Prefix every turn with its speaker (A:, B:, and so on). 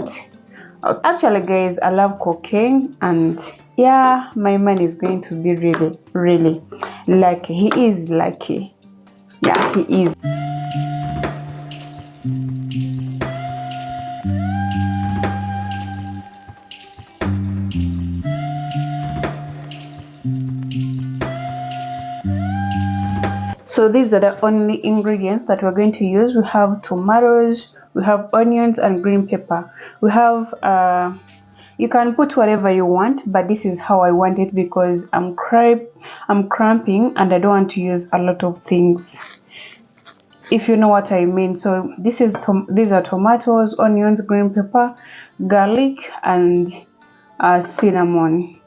A: want. Actually guys, I love cooking, and yeah, my man is going to be really lucky. He is lucky. Yeah, he is. So these are the only ingredients that we're going to use. We have tomatoes, we have onions and green pepper. We have you can put whatever you want, but this is how I want it because I'm cramping and I don't want to use a lot of things, if you know what I mean. So these are tomatoes, onions, green pepper, garlic, and cinnamon.